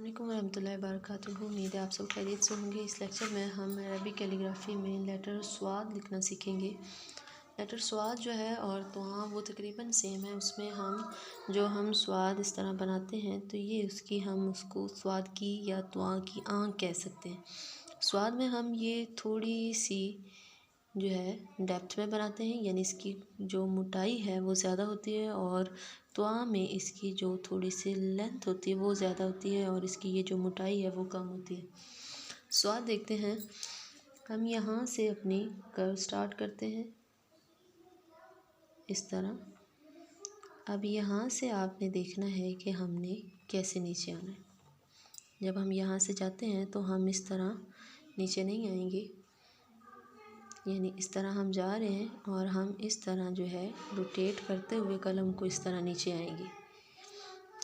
अस्सलामुअलैकुम वरहमतुल्लाहि वबरकातुहू। उम्मीद है आप सब खैरियत से होंगे। इस लेक्चर में हम अरबी कैलीग्राफी में लेटर स्वाद लिखना सीखेंगे। लेटर स्वाद जो है और तुआ वो तकरीबन सेम है। उसमें हम स्वाद इस तरह बनाते हैं तो ये हम उसको स्वाद की या तुआ की आँख कह सकते हैं। स्वाद में हम ये थोड़ी सी जो है डेप्थ में बनाते हैं, यानी इसकी जो मोटाई है वो ज़्यादा होती है और त्वा में इसकी जो थोड़ी सी लेंथ होती है वो ज़्यादा होती है और इसकी ये जो मोटाई है वो कम होती है। स्वाद देखते हैं। हम यहाँ से अपनी कर्व स्टार्ट करते हैं इस तरह। अब यहाँ से आपने देखना है कि हमने कैसे नीचे आना है। जब हम यहाँ से जाते हैं तो हम इस तरह नीचे नहीं आएंगे, यानी इस तरह हम जा रहे हैं और हम इस तरह जो है रोटेट करते हुए कलम को इस तरह नीचे आएंगे।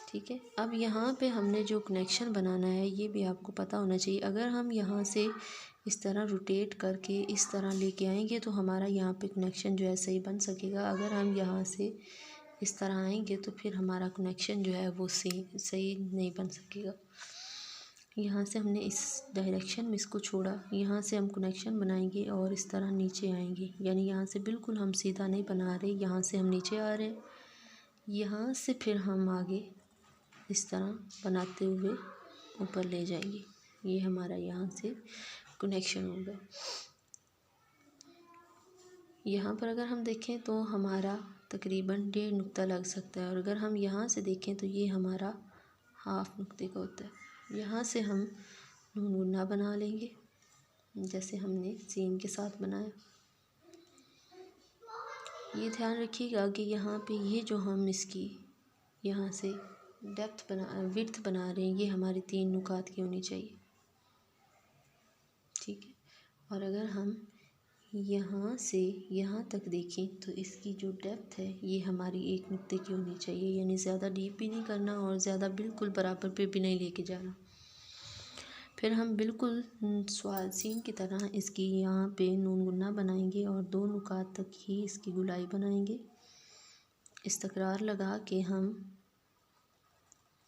ठीक है। अब यहाँ पे हमने जो कनेक्शन बनाना है ये भी आपको पता होना चाहिए। अगर हम यहाँ से इस तरह रोटेट करके इस तरह लेके आएंगे तो हमारा यहाँ पे कनेक्शन जो है सही बन सकेगा। अगर हम यहाँ से इस तरह आएंगे तो फिर हमारा कनेक्शन जो है वो सही नहीं बन सकेगा। यहाँ से हमने इस डायरेक्शन में इसको छोड़ा, यहाँ से हम कनेक्शन बनाएंगे और इस तरह नीचे आएंगे, यानी यहाँ से बिल्कुल हम सीधा नहीं बना रहे, यहाँ से हम नीचे आ रहे हैं। यहाँ से फिर हम आगे इस तरह बनाते हुए ऊपर ले जाएंगे। ये हमारा यहाँ से कनेक्शन होगा। यहाँ पर अगर हम देखें तो हमारा तकरीबन 1.5 नुक्ता लग सकता है और अगर हम यहाँ से देखें तो ये हमारा हाफ नुक्ते का होता है। यहाँ से हम नून गुन्ना बना लेंगे जैसे हमने सीन के साथ बनाया। ये ध्यान रखिएगा कि यहाँ पे ये जो हम इसकी यहाँ से विड्थ बना रहे हैं ये हमारी 3 नुकात की होनी चाहिए। ठीक है। और अगर हम यहाँ से यहाँ तक देखें तो इसकी जो डेप्थ है ये हमारी 1 नुक्ते की होनी चाहिए, यानी ज़्यादा डीप भी नहीं करना और ज़्यादा बिल्कुल बराबर पे भी नहीं लेके जाना। फिर हम बिल्कुल स्वाद सीन की तरह इसकी यहाँ पे नून गुन्ना बनाएंगे और 2 नुकात तक ही इसकी गुलाई बनाएंगे। इस्तकरार लगा के हम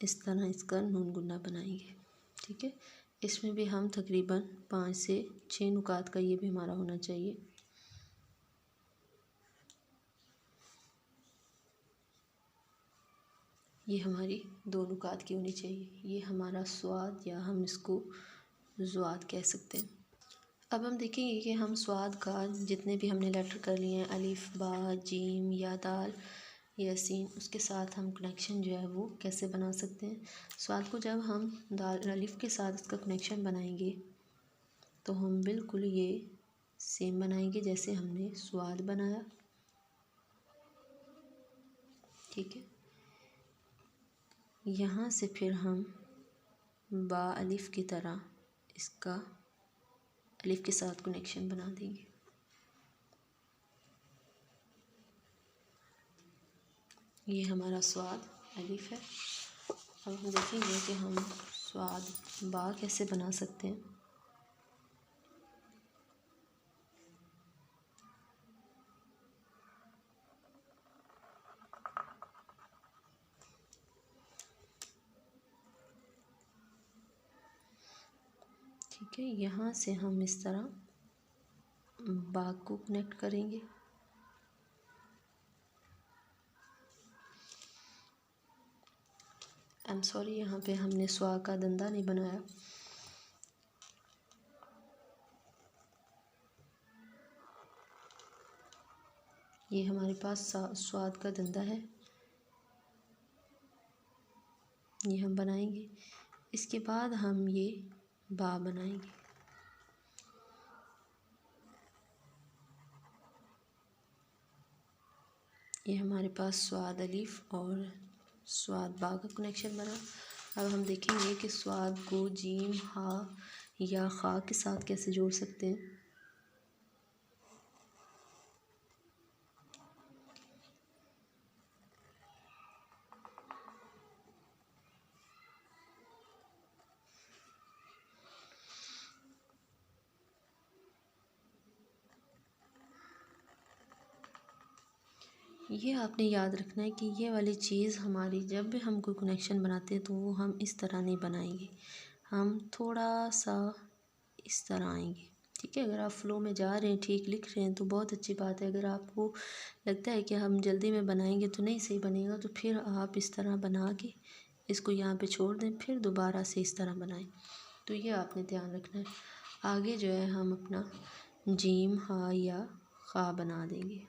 इस तरह इसका नून गुन्ना बनाएंगे। ठीक है। इसमें भी हम तकरीबन 5 से 6 नुकात का ये भी हमारा होना चाहिए। ये हमारी 2 नुकात की होनी चाहिए। ये हमारा स्वाद या हम इसको ज़्वाद कह सकते हैं। अब हम देखेंगे कि हम स्वाद का जितने भी हमने लेटर कर लिए हैं, अलिफ, बा, जीम या दाल या सीन, उसके साथ हम कनेक्शन जो है वो कैसे बना सकते हैं। स्वाद को जब हम दाल अलिफ के साथ इसका कनेक्शन बनाएंगे तो हम बिल्कुल ये सेम बनाएंगे जैसे हमने स्वाद बनाया। ठीक है। यहाँ से फिर हम बा अलिफ की तरह इसका अलिफ के साथ कनेक्शन बना देंगे। ये हमारा स्वाद अलिफ है। अब हम देखेंगे कि हम स्वाद बा कैसे बना सकते हैं। ठीक है। यहाँ से हम इस तरह बा को कनेक्ट करेंगे। आई एम सॉरी, यहाँ पे हमने स्वा का दंदा नहीं बनाया। ये हमारे पास स्वाद का दंदा है, ये हम बनाएंगे। इसके बाद हम ये बा बनाएंगे। ये हमारे पास स्वाद अलिफ और स्वाद बा का कनेक्शन बना। अब हम देखेंगे कि स्वाद को जीम, हा या खा के साथ कैसे जोड़ सकते हैं। ये आपने याद रखना है कि ये वाली चीज़ हमारी जब भी हम कोई कनेक्शन बनाते हैं तो वो हम इस तरह नहीं बनाएंगे, हम थोड़ा सा इस तरह आएंगे। ठीक है, अगर आप फ्लो में जा रहे हैं, ठीक लिख रहे हैं तो बहुत अच्छी बात है। अगर आपको लगता है कि हम जल्दी में बनाएंगे तो नहीं सही बनेगा, तो फिर आप इस तरह बना के इसको यहाँ पे छोड़ दें, फिर दोबारा से इस तरह बनाएं। तो ये आपने ध्यान रखना है। आगे जो है हम अपना जीम हा या खा बना देंगे।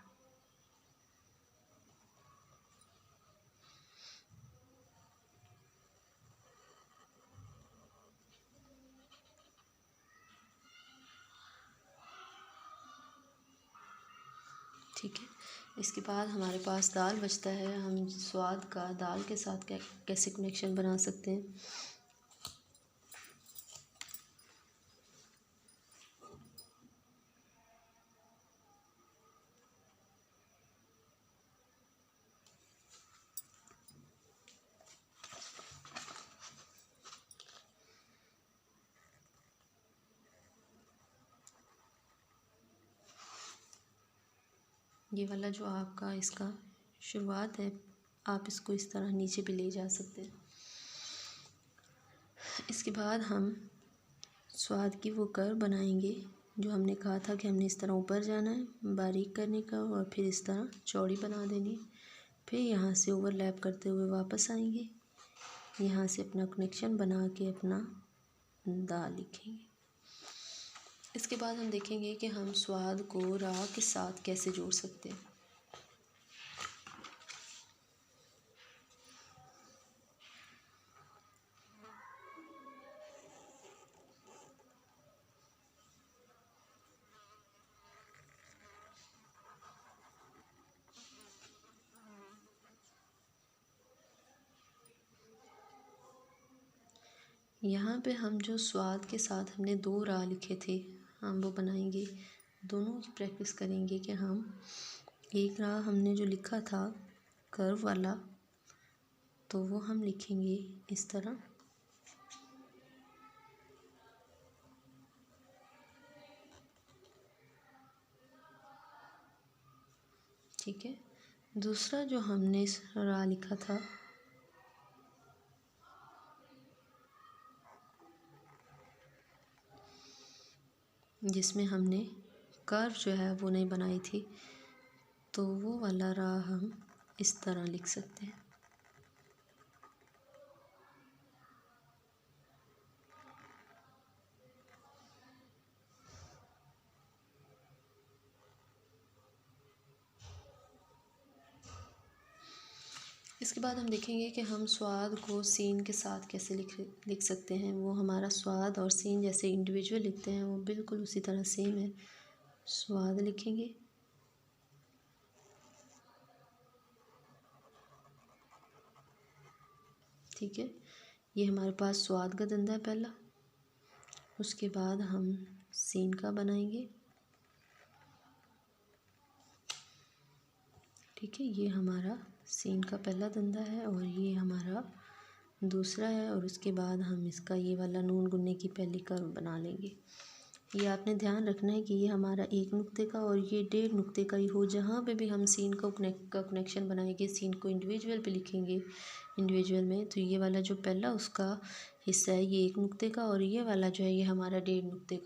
ठीक है, इसके बाद हमारे पास दाल बचता है। हम स्वाद का दाल के साथ कैसे कनेक्शन बना सकते हैं। ये वाला जो आपका इसका शुरुआत है, आप इसको इस तरह नीचे भी ले जा सकते हैं। इसके बाद हम स्वाद की वो कर्व बनाएंगे जो हमने कहा था कि हमने इस तरह ऊपर जाना है, बारीक करने का, और फिर इस तरह चौड़ी बना देनी। फिर यहाँ से ओवरलैप करते हुए वापस आएंगे, यहाँ से अपना कनेक्शन बना के अपना दाल लिखेंगे। इसके बाद हम देखेंगे कि हम स्वाद को रा के साथ कैसे जोड़ सकते हैं। यहाँ पे हम जो स्वाद के साथ हमने 2 रा लिखे थे, हम वो बनाएंगे। दोनों की प्रैक्टिस करेंगे कि हम एक रा हमने जो लिखा था कर्व वाला, तो वो हम लिखेंगे इस तरह। ठीक है, दूसरा जो हमने रा लिखा था जिसमें हमने कर्व जो है वो नहीं बनाई थी, तो वो वाला रा हम इस तरह लिख सकते हैं। इसके बाद हम देखेंगे कि हम स्वाद को सीन के साथ कैसे लिख सकते हैं। वो हमारा स्वाद और सीन जैसे इंडिविजुअल लिखते हैं वो बिल्कुल उसी तरह सेम है। स्वाद लिखेंगे, ठीक है, ये हमारे पास स्वाद का धंधा है पहला। उसके बाद हम सीन का बनाएंगे। ठीक है, ये हमारा सीन का पहला धंधा है और ये हमारा दूसरा है। और उसके बाद हम इसका ये वाला नून गुन्ने की पहली कर्व बना लेंगे। ये आपने ध्यान रखना है कि ये हमारा 1 नुक्ते का और ये 1.5 नुक्ते का ही हो। जहाँ पे भी हम सीन का कनेक्शन बनाएंगे, सीन को इंडिविजुअल पे लिखेंगे इंडिविजुअल में, तो ये वाला जो पहला उसका हिस्सा है ये 1 नुक्ते का, और ये वाला जो है ये हमारा 1.5 नुक्ते का